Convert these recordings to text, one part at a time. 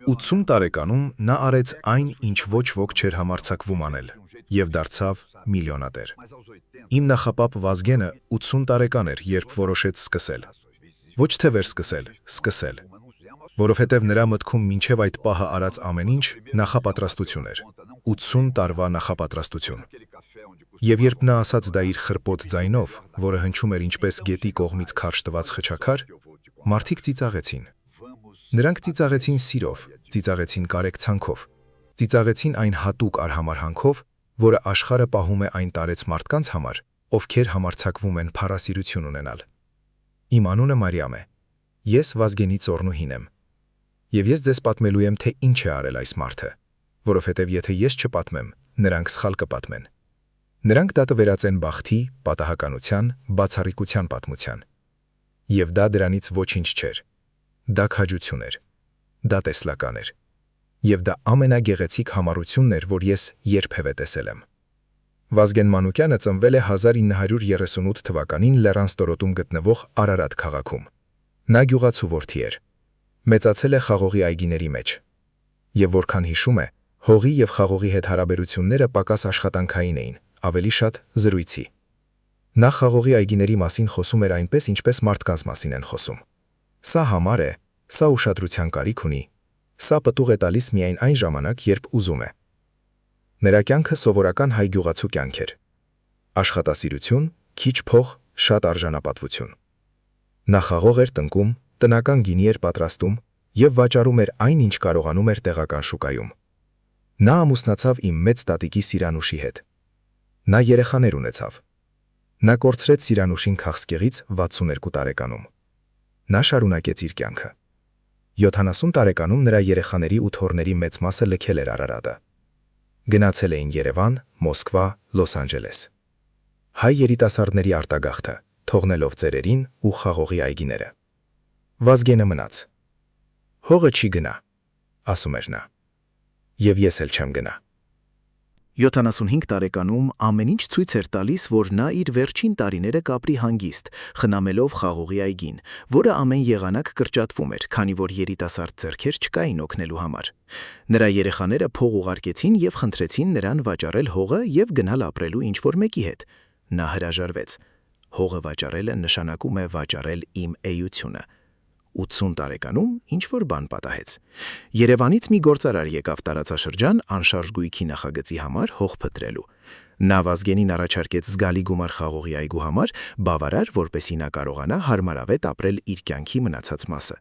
80 տարեկանում նա արեց այն, ինչ ոչ ոք չէր համարձակվում անել, եւ դարձավ միլիոնատեր։ Իմ նախապապ Վազգենը 80 տարեկան էր, երբ որոշեց սկսել։ Ոչ թե վերսկսել, սկսել։ Որովհետև նրա մտքում մինչև այդ պահը արած ամեն ինչ նախապատրաստություն էր, 80 տարվա նախապատրաստություն։ Եվ երբ նա ասաց դա իր խրպոտ ձայնով, որը հնչում էր ինչպես գետի կողմից քարշ տված խճաքար, մարդիկ ծիծաղեցին։ Նրանք ծիծաղեցին սիրով, ծիծաղեցին կարեկցանքով, ծիծաղեցին այն հատուկ արհամարհանքով, որը աշխարհը պահում է այն տարեց մարդկանց համար, ովքեր համարձակվում են փառասիրություն ունենալ։ Իմ անունը Մարիամ է։ Ես Վազգենի ծոռնուհին եմ։ Եվ ես ձեզ պատմելու եմ, թե ինչ է արել այս մարդը, որովհետև եթե ես չպատմեմ, նրանք սխալ կպատմեն։ Նրանք դա տվերածեն բախտի, պատահականության, բացառիկության պատմության։ Եվ դա դրանից ոչինչ չէր։ Դա քաջություն էր։ Դա տեսլական էր։ Եվ դա ամենագեղեցիկ համառությունն էր, որ ես երբևէ տեսել եմ։ Վազգեն Մանուկյանը ծնվել է 1938 թվականին Լեռանստորոտում գտնվող Արարատ քաղաքում։ Նա գյուղացու որդի էր։ Մեծացել է խաղողի այգիների մեջ։ Եվ որքան հիշում է, հողի եւ խաղողի հետ հարաբերությունները պակաս աշխատանքային էին, ավելի շատ զրույցի։ Նա խաղողի այգիների մասին խոսում էր այնպես, ինչպես մարդկանց մասին են խոսում։ Սա համար է, սա ուշադրության կարիք ունի, սա պտուղ է տալիս միայն այն ժամանակ, երբ ուզում է։ Նրա կյանքը սովորական հայ գյուղացու կյանք էր։ Աշխատասիրություն, քիչ փող, շատ արժանապատվություն։ Նա խաղող էր տնկում, տնական գինի էր պատրաստում եւ վաճառում էր այն, ինչ կարողանում էր տեղական շուկայում։ Նա ամուսնացավ իմ մեծ տատիկի Սիրանուշի հետ։ Նա երեխաներ ունեցավ։ Նա կորցրեց Սիրանուշին քաղցկեղից 62 տարեկանում։ Նա շարունակեց իր կյանքը։ 70 տարեկանում նրա երեխաների ու թոռների մեծ մասը լքել էր Արարատը։ Գնացել էին Երևան, Մոսկվա, Լոս Անջելես։ Հայ երիտասարդների արտագաղթը, թողնելով ծերերին ու խաղողի այգիները։ Վազգենը մնաց։ Հողը չի գնա, ասում էր նա։ Եվ ես էլ չեմ գնա։ 75 տարեկանում ամեն ինչ ցույց էր տալիս, որ նա իր վերջին տարիները կապրի հանգիստ, խնամելով խաղողի այգին, որը ամեն եղանակ կրճատվում էր, քանի որ երիտասարդ ձեռքեր չկային օգնելու համար։ Նրա երեխաները փող ուղարկեցին եւ խնդրեցին նրան վաճառել հողը եւ գնալ ապրելու ինչ-որ մեկի հետ։ Նա հրաժարվեց։ Հողը վաճառելը նշանակում է վաճառել իմ էությունը։ 80 տարեկանում ինչ-որ բան պատահեց։ Երևանից մի գործարար եկավ տարածաշրջան անշարժ գույքի նախագծի համար հող փտրելու։ Նա Վազգենին առաջարկեց զգալի գումար խաղողի այգու համար, բավարար, որպեսզի նա կարողանա հարմարավետ ապրել իր կյանքի մնացած մասը։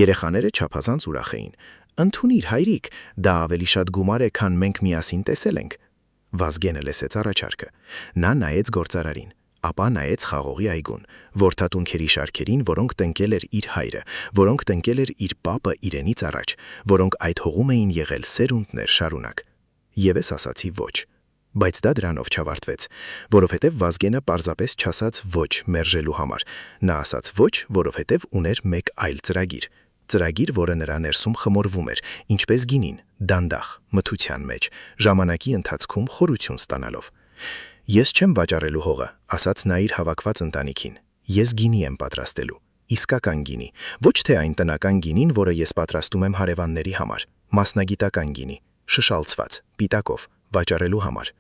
Երեխաները չափազանց ուրախ էին։ «Ընդունիր, հայրիկ, դա ավելի շատ գումար է, քան մենք միասին տեսել ենք»։ Վազգենը լսեց առաջարկը։ Նա նայեց գործարարին, ապա նայեց խաղողի այգուն, որդատունքերի շարքերին, որոնք տնկել էր իր հայրը, որոնք տնկել էր իր պապը իրենից առաջ, որոնք այդ հողում էին եղել սերունդներ շարունակ։ Եվ ես ասացի ոչ։ Բայց դա դրանով չավարտվեց, որովհետև Վազգենը պարզապես չասաց ոչ մերժելու համար։ Նա ասաց ոչ, որովհետև ուներ մեկ այլ ծրագիր։ Ծրագիր, որը նրա ներսում խմորվում էր, ինչպես գինին, դանդաղ, մթության մեջ, ժամանակի ընթացքում խորություն ստանալով։ Ես չեմ վաճառելու հողը, ասաց նա իր հավաքված ընտանիքին։ Ես գինի եմ պատրաստելու, իսկական գինի, ոչ թե այն տնական գինին, որը ես պատրաստում եմ հարևանների համար, մասնագիտական գինի, շշալցված, պիտակով, վաճառելու համար։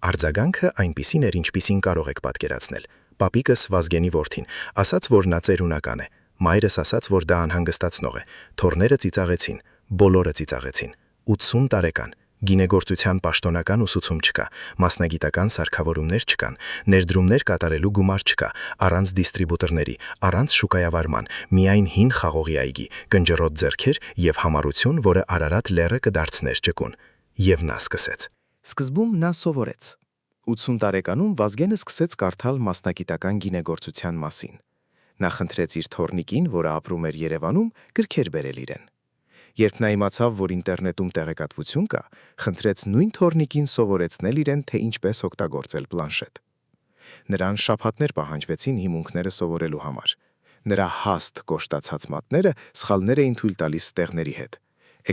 Արձագանքը այնպիսին էր, ինչպիսին կարող եք պատկերացնել։ Պապիկս Վազգենի որդին ասաց, որ նա ծերունական է։ Մայրս ասաց, որ դա անհանգստացնող է։ Թոռները ծիծաղեցին, բոլորը ծիծաղեցին։ 80 տարեկան, գինեգործության պաշտոնական ուսուցում չկա, մասնագիտական սարքավորումներ չկան, ներդրումներ կատարելու գումար չկա, առանց դիստրիբուտորների, առանց շուկայավարման, միայն հին խաղողի այգի, կնճռոտ ձեռքեր եւ համառություն, որը Արարատ լեռը կդարձներ ճկուն։ Եվ նա սկսեց։ Սկզբում նա սովորեց։ 80 տարեկանում Վազգենը սկսեց կարդալ մասնագիտական գինեգործության մասին։ Նա խնդրեց իր թոռնիկին, որը ապրում էր Երևանում, գրքեր բերել իրեն։ Երբ նա իմացավ, որ ինտերնետում տեղեկատվություն կա, խնդրեց նույն թոռնիկին սովորեցնել իրեն, թե ինչպես օգտագործել պլանշետ։ Նրան շաբաթներ պահանջվեցին հիմունքները սովորելու համար։ Նրա հաստ կոշտացած մատները սխալներ էին թույլ տալիս ստեղների հետ։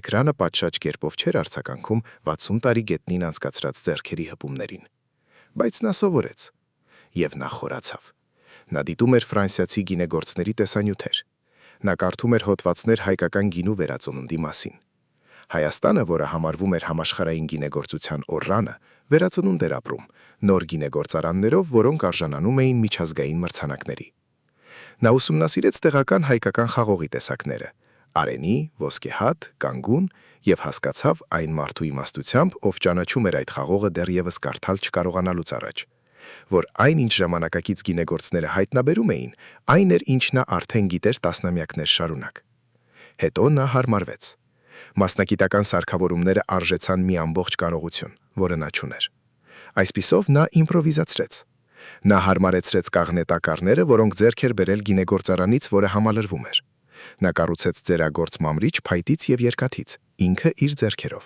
Էկրանը պատշաճ կերպով չէր արձագանքում 60 տարի գետնին անցկացրած ձեռքերի հպումներին։ Բայց նա սովորեց։ Եվ նա խորացավ։ Նա դիտում էր ֆրանսիացի գինեգործների տեսանյութեր։ Նա կարդում էր հոդվածներ հայկական գինու վերածնունդի մասին։ Հայաստանը, որը համարվում էր համաշխարհային գինեգործության օրրանը, վերածնունդ էր ապրում, նոր գինեգործարաններով, որոնք արժանանում էին միջազգային մրցանակների։ Նա ուսումնասիրեց տեղական հայկական խաղողի տեսակները՝ արենի, ոսկեհատ, կանգուն եւ հասկացավ այն մարդու իմաստությամբ, ով ճանաչում էր այդ խաղողը դեռևս կարդալ չկարողանալուց առաջ, որ այն ինչ ժամանակակից գինեգործները հայտնաբերում էին, այն էր, ինչ նա արդեն գիտեր տասնամյակներ շարունակ։ Հետո նա հարմարվեց։ Մասնագիտական սարքավորումները արժեցան մի ամբողջ կարողություն, որը նա չուներ։ Այսպիսով նա իմպրովիզացրեց։ Նա հարմարեցրեց կաղնետակառները, որոնք ձեռք էր բերել գինեգործարանից, որը համալրվում էր։ Նա կառուցեց ձեռագործ մամրիչ փայտից եւ երկաթից, ինքը իր ձեռքերով։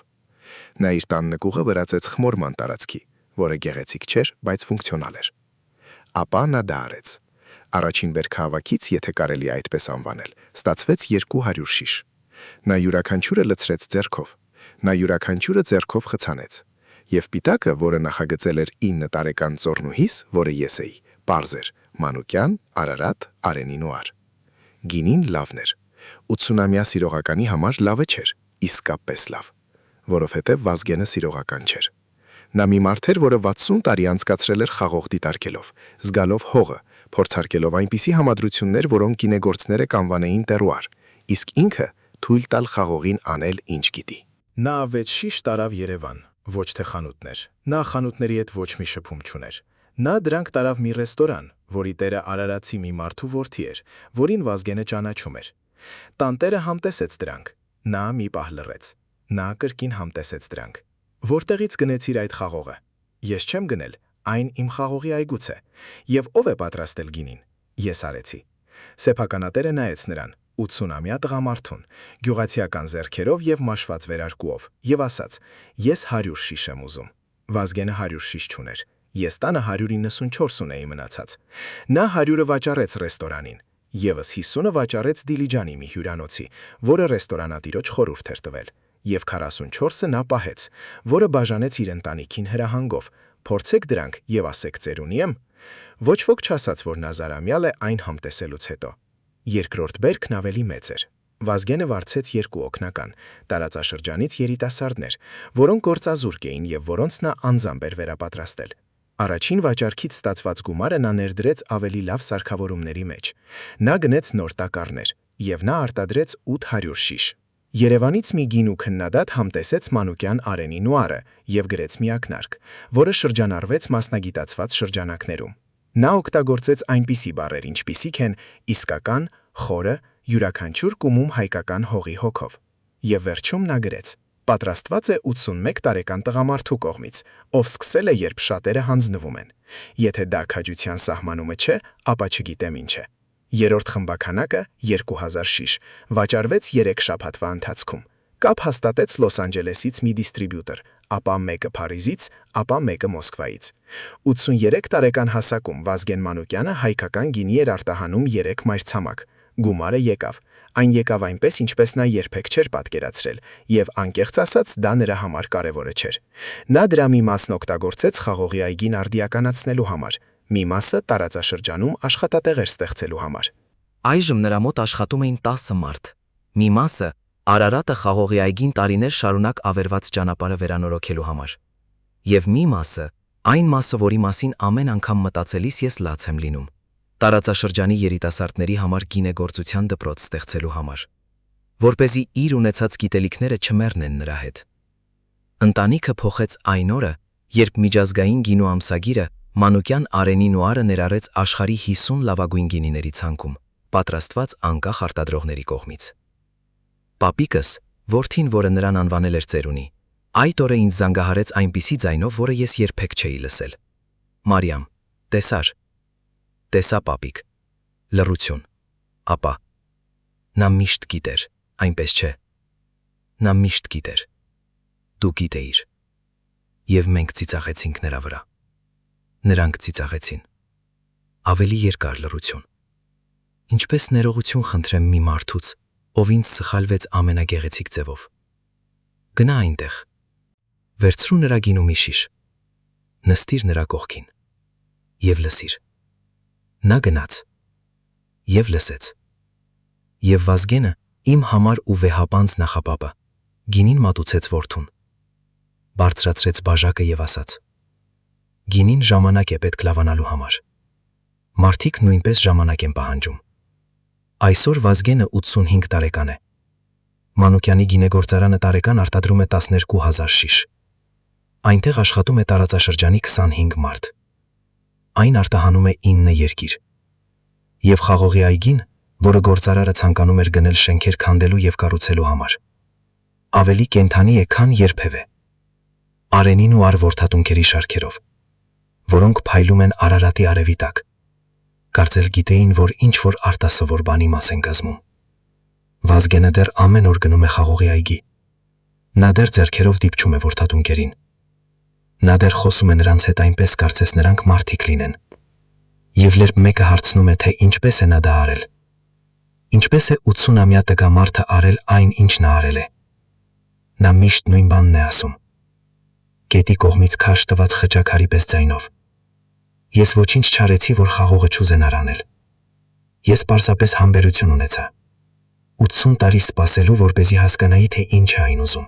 Նա իր տան նկուղը վրացեց խմորման տարածքի, որը գեղեցիկ չէր, բայց ֆունկցիոնալ էր։ Ապա նա դա արեց։ Առաջին բերքահավաքից, եթե կարելի է այդպես անվանել, ստացվեց 200 շիշ։ Նա յուրաքանչյուրը լցրեց ձեռքով։ Նա յուրաքանչյուրը ձեռքով խցանեց։ Եվ պիտակը, որը նախագծել էր 9 տարեկան ծոռնուհիս, որը ես էի, պարզ էր՝ մանուկյան, Արարատ, արենի նոար։ Գինին լավն էր։ 80-ամյա սիրողականի համար լավը չէր, իսկապես լավ, որովհետև Վազգենը սիրողական չէր։ Նա մի մարդ էր, որը 60 տարի անցկացրել էր խաղող դիտարկելով, զգալով հողը, փորձարկելով այնպիսի համադրություններ, որոնք գինեգործները կանվանեին տերուար, իսկ ինքը թույլ տալ խաղողին անել ինչ գիտի։ Նա 6 շիշ տարավ Երևան, ոչ թե խանութներ։ Նա խանութների հետ ոչ մի շփում չուներ։ Նա դրանք տարավ մի ռեստորան, որի տերը արարացի մի մարդու որդի էր, որին Վազգենը ճանաչում էր։ Տանտերը համտեսեց դրանք։ Նա մի պահ լռեց։ Նա կրկին համտեսեց դրանք։ Որտեղից գնեցիր այդ խաղողը։ Ես չեմ գնել, այն իմ խաղողի այգուց է։ Եվ ով է պատրաստել գինին։ Ես արեցի։ Սեփականատերը նայեց նրան, 80-ամյա տղամարդուն, գյուղացիական ձեռքերով եւ մաշված վերարկուով, եւ ասաց. Ես 100 շիշ եմ ուզում։ Վազգենը 100 շիշ չուներ։ Ես տանը 194 ունեի մնացած։ Նա 100-ը վաճառեց ռեստորանին, եւս 50-ը վաճառեց Դիլիջանի մի հյուրանոցի, որը ռեստորանատիրոջ խորհուրդ էր տվել, եւ 44-ը նա պահեց, որը բաժանեց իր ընտանիքին հրահանգով։ Փորձեք դրանք եւ ասեք ծերունի եմ։ Ոչ ոք չասաց, որ նա զարամյալ է այն համտեսելուց հետո։ Երկրորդ բերքն ավելի մեծ էր։ Վազգենը վարձեց 2 օգնական, տարածաշրջանից երիտասարդներ, որոնք գործազուրկ էին եւ որոնց նա անձամբ էր վերապատրաստել։ Առաջին վաճառքից ստացված գումարը նա ներդրեց ավելի լավ սարքավորումների մեջ։ Նա գնեց նոր տակառներ եւ նա արտադրեց 800 շիշ։ Երևանից մի գինու քննադատ համտեսեց մանուկյան արենի նուարը եւ գրեց մի ակնարկ, որը շրջանառվեց մասնագիտացված շրջանակներում։ Նա օգտագործեց այնպիսի բառեր, ինչպիսիք են իսկական, խորը, յուրաքանչյուր կումում հայկական հողի հոգով։ Եվ վերջում նա գրեց. պատրաստված է 81 տարեկան տղամարդու կողմից, ով սկսել է, երբ շատերը հանձնվում են։ Եթե դա քաջության սահմանումը չէ, ապա չգիտեմ ինչ է։ Երրորդ խմբականակը 2000 շիշ վաճառվեց 3 շաբաթվա ընթացքում։ Կապ հաստատեց Լոս Անջելեսից մի դիստրիբյուտոր, ապա մեկը Փարիզից, ապա մեկը Մոսկվայից։ 83 տարեկան հասակում Վազգեն Մանուկյանը հայկական գինի էր արտահանում 3 մայրցամաք։ Գումարը եկավ։ Այն եկավ այնպես, ինչպես նա երբեք չէր պատկերացրել, եւ անկեղծ ասած, դա նրա համար կարևորը չէր։ Նա դրա մի մասն օգտագործեց խաղողի այգին արդիականացնելու համար, մի մասը տարածաշրջանում աշխատատեղեր ստեղծելու համար։ Այժմ նրա մոտ աշխատում էին 10 մարդ։ Մի մասը Արարատը խաղողի այգին տարիներ շարունակ ավերված ճանապարհը վերանորոգելու համար։ Եվ մի մասը, այն մասը, որի մասին ամեն անգամ մտածելիս ես լաց եմ լինում, տարածաշրջանի երիտասարդների համար գինեգործության դպրոց ստեղծելու համար, որպեսզի իր ունեցած գիտելիքները չմեռնեն նրա հետ։ Ընտանիքը փոխեց այն օրը, երբ միջազգային գինու ամսագիրը Մանուկյան արենի նուարը ներառեց աշխարհի 50 լավագույն գինիների ցանկում, պատրաստված անկախ արտադրողների կողմից։ Պապիկս, որդին, որը նրան անվանել էր ծերունի, այդ օրը ինձ զանգահարեց այնպիսի ձայնով, որը ես երբեք չէի լսել։ Մարիամ, տեսար։ Տեսա պապիկ։ Լռություն։ Ապա նա միշտ գիտեր, այնպես չէ։ Նա միշտ գիտեր։ Դու գիտեիր։ Եվ մենք ծիծաղեցինք նրա վրա։ Նրանք ծիծաղեցին։ Ավելի երկար լռություն։ Ինչպես ներողություն խնդրեմ մի մարդուց, ով ինձ սխալվեց ամենագեղեցիկ ձևով։ Գնա այնտեղ։ Վերցրու նրա գինու մի շիշ։ Նստիր նրա կողքին։ Եվ լսիր։ Նա գնաց։ Եվ լսեց։ Եվ Վազգենը իմ համար ու վեհապանց նախապապը Գինին մատուցեց որդուն։ Բարձրացրեց բաժակը եւ ասաց. Գինին ժամանակ է պետք լավանալու համար։ Մարդիկ նույնպես ժամանակ են պահանջում։ Այսօր Վազգենը 85 տարեկան է։ Մանուկյանի գինեգործարանը տարեկան արտադրում է 12,000 շիշ։ Այնտեղ աշխատում է տարածաշրջանի 25 մարդ։ Այն արտահանում է 9 երկիր։ Եվ խաղողի այգին, որը գործարարը ցանկանում էր գնել շենքեր քանդելու եւ կառուցելու համար, ավելի կենդանի է, քան երբևէ։ Արենին ու արվորդատունքերի շարքերով, որոնք փայլում են Արարատի արևի տակ, կարծել գիտեին, որ ինչ-որ արտասովոր բանի մաս են կազմում։ Վազգենը դեռ ամեն օր գնում է խաղողի այգի։ Նա դեռ ձեռքերով դիպչում է որդատունքերին։ Նա դեռ խոսում է նրանց հետ այնպես, կարծես նրանք մարդիկ լինեն։ Եվ երբ մեկը հարցնում է, թե ինչպես է նա դա արել, ինչպես է 80-ամյա տղամարդը արել այն, ինչ նա արել է, նա միշտ նույն բանն է ասում։ Գետի կողմից քաշ տված խճաքարի պես ձայնով։ Ես ոչինչ չարեցի, որ խաղողը չուզենար անել։ Ես պարզապես համբերություն ունեցա։ 80 տարի սպասելու, որպեսզի հասկանայի, թե ինչ է այն ուզում։